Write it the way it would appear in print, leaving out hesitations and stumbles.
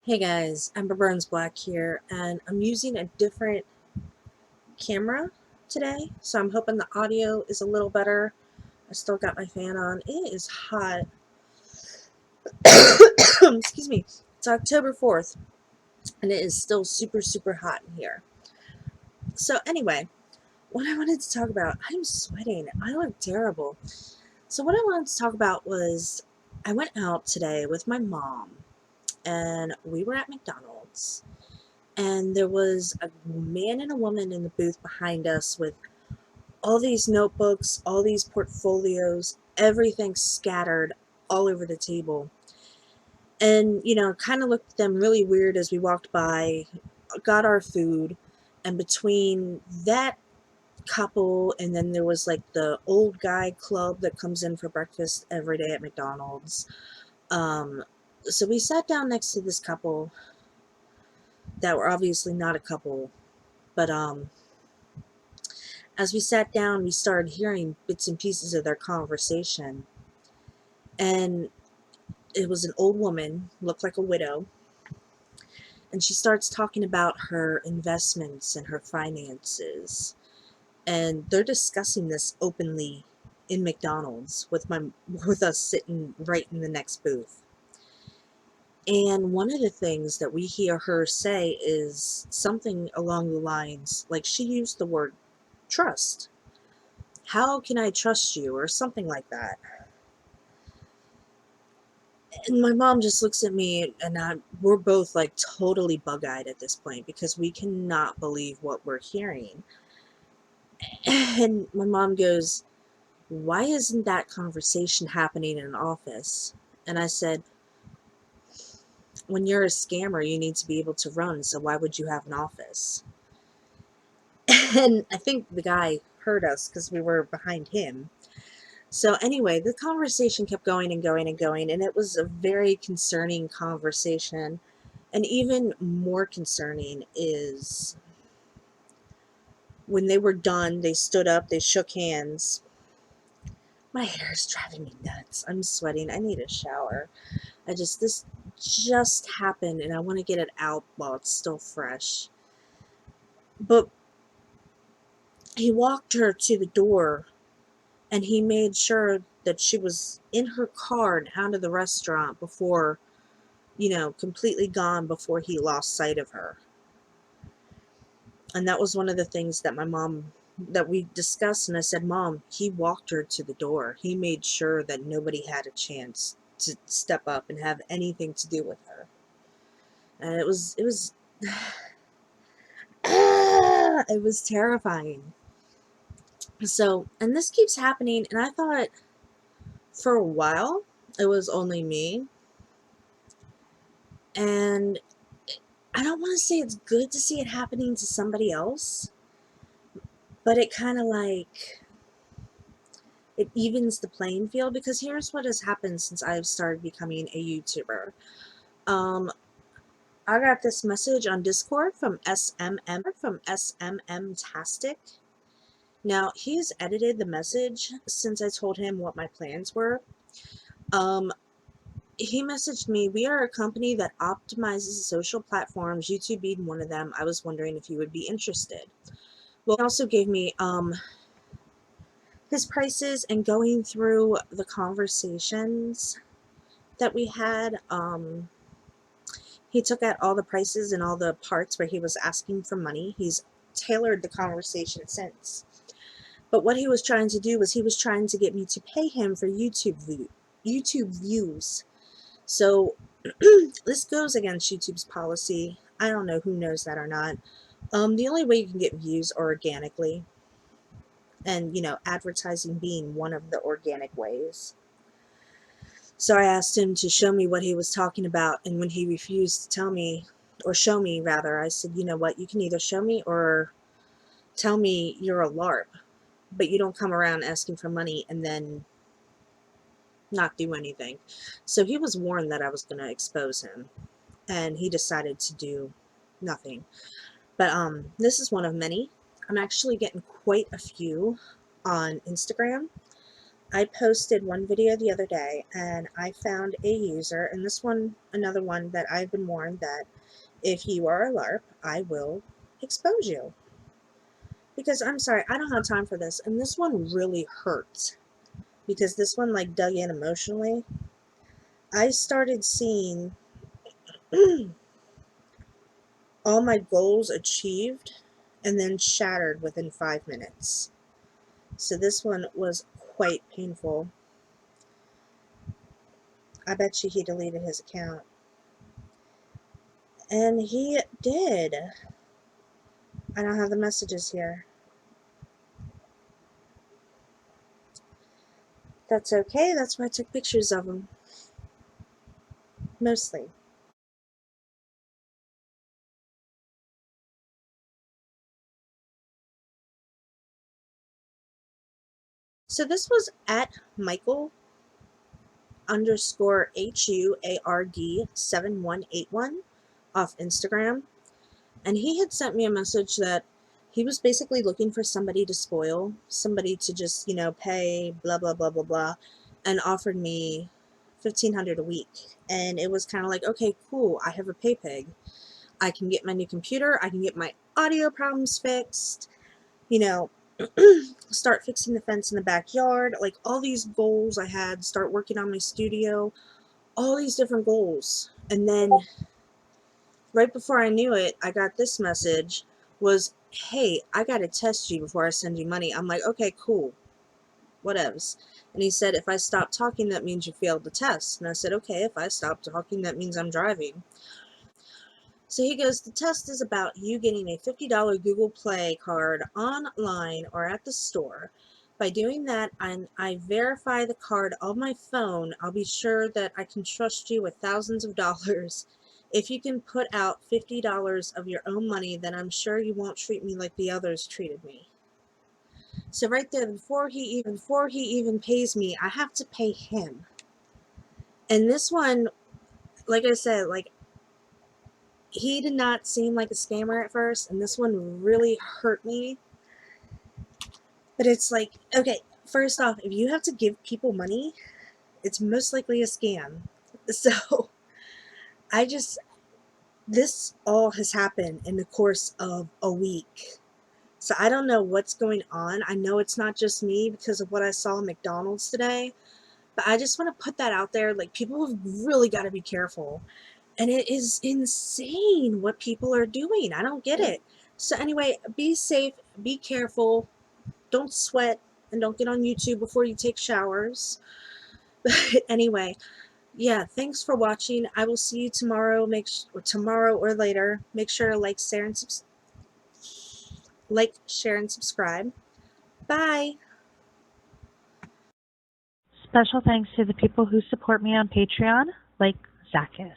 Hey guys, Amber Burns Black here, and I'm using a different camera today, so I'm hoping the audio is a little better. I still got my fan on. It is hot. Excuse me. It's October 4th, and it is still super, super hot in here. So anyway, what I wanted to talk about, I'm sweating. I look terrible. So what I wanted to talk about was I went out today with my mom, and we were at McDonald's. And there was a man and a woman in the booth behind us with all these notebooks, all these portfolios, everything scattered all over the table. And, kind of looked at them really weird as we walked by, got our food, and between that couple and then there was like the old guy club that comes in for breakfast every day at McDonald's. Um, so we sat down next to this couple that were obviously not a couple, but as we sat down, we started hearing bits and pieces of their conversation. And it was an old woman, looked like a widow, and she starts talking about her investments and her finances. And they're discussing this openly in McDonald's with us sitting right in the next booth. And one of the things that we hear her say is something along the lines like she used the word trust. How can I trust you? Or something like that. And my mom just looks at me and we're both like totally bug-eyed at this point because we cannot believe what we're hearing. And my mom goes, why isn't that conversation happening in an office? And I said, when you're a scammer, you need to be able to run, so why would you have an office? And I think the guy heard us because we were behind him. So anyway, the conversation kept going and going and going, and it was a very concerning conversation. And even more concerning is when they were done, they stood up, they shook hands. My hair is driving me nuts. I'm sweating. I need a shower. This just happened and I want to get it out while it's still fresh. But he walked her to the door and he made sure that she was in her car and out of the restaurant before, completely gone before he lost sight of her. And that was one of the things that we discussed. And I said, Mom, he walked her to the door. He made sure that nobody had a chance to step up and have anything to do with her. And it was it was terrifying. So, and this keeps happening. And I thought for a while it was only me. And I don't want to say it's good to see it happening to somebody else, but it kind of like it evens the playing field, because here's what has happened since I've started becoming a YouTuber. Um, I got this message on Discord from SMM Tastic. Now, he's edited the message since I told him what my plans were. Um, he messaged me, we are a company that optimizes social platforms, YouTube being one of them. I was wondering if you would be interested. Well, he also gave me his prices, and going through the conversations that we had, he took out all the prices and all the parts where he was asking for money. He's tailored the conversation since. But what he was trying to do was he was trying to get me to pay him for YouTube views. So this goes against YouTube's policy. I don't know who knows that or not. The only way you can get views are organically, and advertising being one of the organic ways. So I asked him to show me what he was talking about, and when he refused to tell me, or show me rather, I said, you know what, you can either show me or tell me you're a LARP, but you don't come around asking for money and then not do anything. So he was warned that I was going to expose him, and he decided to do nothing. But this is one of many. I'm actually getting quite a few on Instagram. I posted one video the other day and I found a user, and this one, another one that I've been warned that if you are a LARP, I will expose you. Because I'm sorry, I don't have time for this. And this one really hurt because this one like dug in emotionally. I started seeing all my goals achieved and then shattered within 5 minutes. So this one was quite painful. I bet you he deleted his account. And he did. I don't have the messages here. That's okay. That's why I took pictures of him. Mostly. So this was at Michael underscore HUARD 7181 off Instagram. And he had sent me a message that he was basically looking for somebody to spoil, somebody to just, pay, blah, blah, blah, blah, blah, and offered me $1,500 a week. And it was kind of like, okay, cool. I have a pay pig. I can get my new computer. I can get my audio problems fixed, you know, start fixing the fence in the backyard, like all these goals I had, start working on my studio, all these different goals. And then right before I knew it, I got this message was, hey, I got to test you before I send you money. I'm like, okay, cool, whatevs. And he said, if I stop talking, that means you failed the test. And I said, okay, if I stop talking, that means I'm driving. So he goes, the test is about you getting a $50 Google Play card online or at the store. By doing that, I verify the card on my phone. I'll be sure that I can trust you with thousands of dollars. If you can put out $50 of your own money, then I'm sure you won't treat me like the others treated me. So right there, before he even pays me, I have to pay him. And this one, like I said, like, he did not seem like a scammer at first, and this one really hurt me. But it's like, okay, first off, if you have to give people money, it's most likely a scam. So I just, this all has happened in the course of a week. So I don't know what's going on. I know it's not just me because of what I saw at McDonald's today, but I just want to put that out there. Like, people have really got to be careful. And it is insane what people are doing. I don't get it. So anyway, be safe, be careful, don't sweat, and don't get on YouTube before you take showers. But anyway, yeah, thanks for watching. I will see you tomorrow. Tomorrow or later. Make sure to share, and subscribe. Bye. Special thanks to the people who support me on Patreon, like Zacchus.